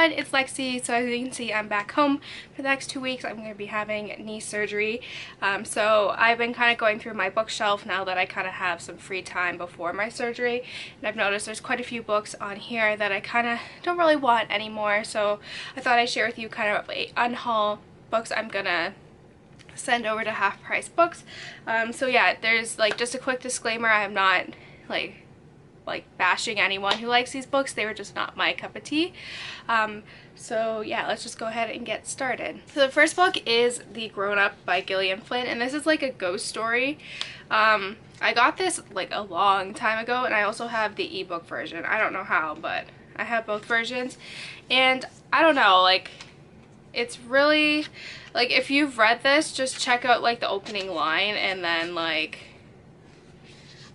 everyone, it's Lexi. So as you can see, I'm back home for the next 2 weeks. I'm going to be having knee surgery. So I've been kind of going through my bookshelf now that I kind of have some free time before my surgery. And I've noticed there's quite a few books on here that I kind of don't really want anymore. So I thought I'd share with you kind of a unhaul books I'm going to send over to Half Price Books. So yeah, there's like just a quick disclaimer, I am not like bashing anyone who likes these books. They were just not my cup of tea. So yeah, let's just go ahead and get started. So the first book is The Grown Up by Gillian Flynn, and this is like a ghost story. I got this like a long time ago, and I also have the ebook version. I don't know how, but I have both versions, and I don't know, like it's really like, if you've read this, just check out like the opening line, and then like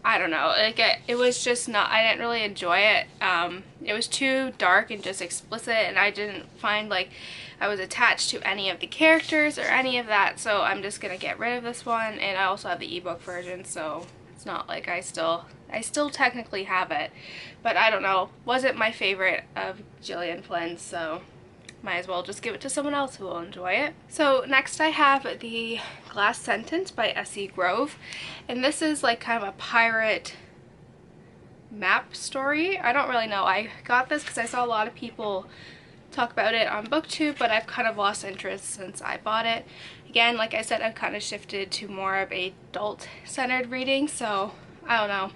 I don't know, like it was just not, I didn't really enjoy it. It was too dark and just explicit, and I didn't find like I was attached to any of the characters or any of that, so I'm just gonna get rid of this one. And I also have the ebook version, so it's not like I still technically have it, but I don't know, wasn't my favorite of Gillian Flynn, so might as well just give it to someone else who will enjoy it. So next I have The Glass Sentence by S.E. Grove, and this is like kind of a pirate map story. I don't really know. I got this because I saw a lot of people talk about it on BookTube, but I've kind of lost interest since I bought it. Again, like I said, I've kind of shifted to more of a adult-centered reading, so I don't know.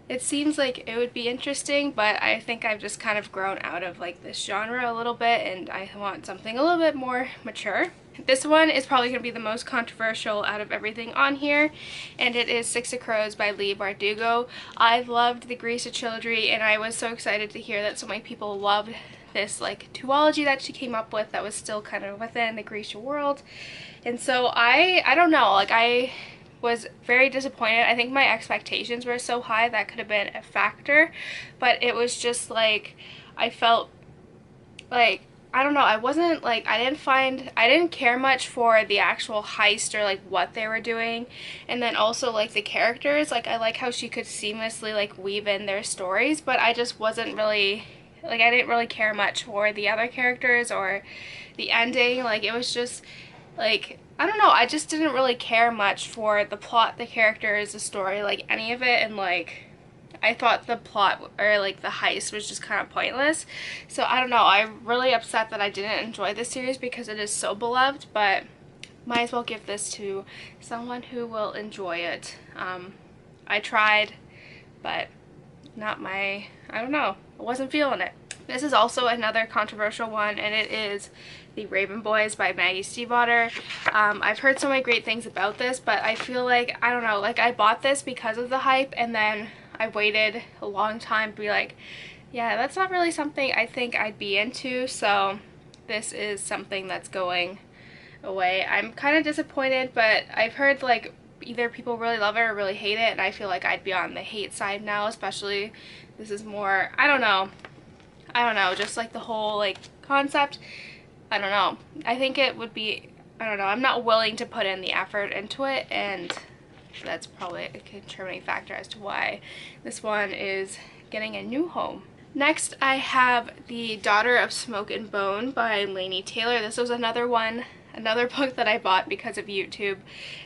It seems like it would be interesting, but I think I've just kind of grown out of like this genre a little bit, and I want something a little bit more mature. This one is probably going to be the most controversial out of everything on here, and it is Six of Crows by Leigh Bardugo. I loved the Grisha trilogy, and I was so excited to hear that so many people loved this like duology that she came up with that was still kind of within the Grisha world. And so I don't know, like I was very disappointed. I think my expectations were so high that could have been a factor, but it was just like I felt like, I don't know, I wasn't like, I didn't care much for the actual heist or like what they were doing, and then also like the characters, like I like how she could seamlessly like weave in their stories, but I just wasn't really like, I didn't really care much for the other characters or the ending. Like it was just like, I don't know, I just didn't really care much for the plot, the characters, the story, like any of it, and like I thought the plot or like the heist was just kind of pointless. So I don't know, I'm really upset that I didn't enjoy this series because it is so beloved, but might as well give this to someone who will enjoy it. I tried, but not my, I don't know, I wasn't feeling it. This is also another controversial one, and it is The Raven Boys by Maggie Stiefvater. I've heard so many great things about this, but I feel like, I don't know, like I bought this because of the hype, and then I waited a long time to be like, yeah, that's not really something I think I'd be into, so this is something that's going away. I'm kind of disappointed, but I've heard like either people really love it or really hate it, and I feel like I'd be on the hate side now, especially this is more, I don't know, just like the whole like concept. I don't know. I think it would be, I don't know, I'm not willing to put in the effort into it, and that's probably a contributing factor as to why this one is getting a new home. Next, I have The Daughter of Smoke and Bone by Laini Taylor. This was another book that I bought because of YouTube,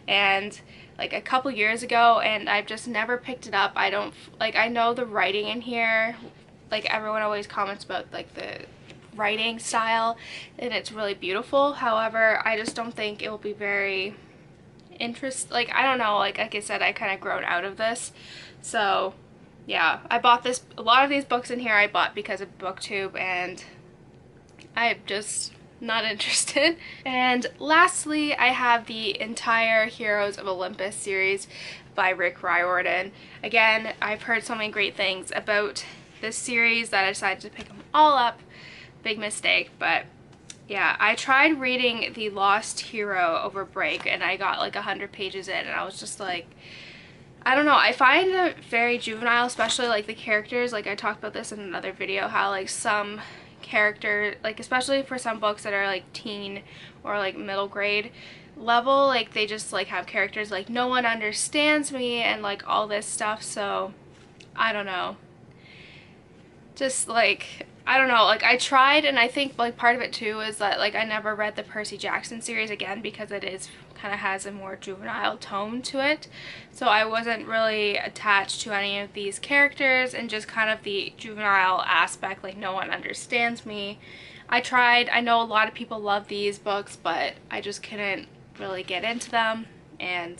and like a couple years ago, and I've just never picked it up. I don't, like, I know the writing in here, like everyone always comments about like the writing style, and it's really beautiful. However, I just don't think it will be very like I don't know, like I said, I kind of grown out of this. So yeah, I bought this, a lot of these books in here I bought because of BookTube, and I'm just not interested. And lastly, I have the entire Heroes of Olympus series by Rick Riordan. Again, I've heard so many great things about this series that I decided to pick them all up. Big mistake, but yeah, I tried reading The Lost Hero over break, and I got like 100 pages in, and I was just like, I don't know, I find it very juvenile, especially like the characters. Like I talked about this in another video, how like some character, like especially for some books that are like teen or like middle grade level, like they just like have characters like no one understands me and like all this stuff. So I don't know, just like I don't know, like I tried, and I think like part of it too is that like I never read the Percy Jackson series again because it is kind of has a more juvenile tone to it, so I wasn't really attached to any of these characters, and just kind of the juvenile aspect, like no one understands me. I tried, I know a lot of people love these books, but I just couldn't really get into them, and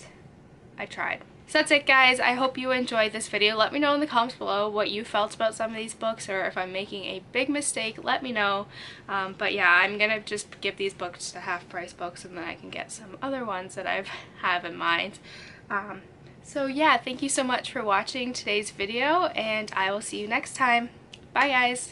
I tried. So that's it, guys. I hope you enjoyed this video. Let me know in the comments below what you felt about some of these books, or if I'm making a big mistake, let me know. But yeah, I'm gonna just give these books to half price books, and then I can get some other ones that I have in mind. So yeah, thank you so much for watching today's video, and I will see you next time. Bye, guys.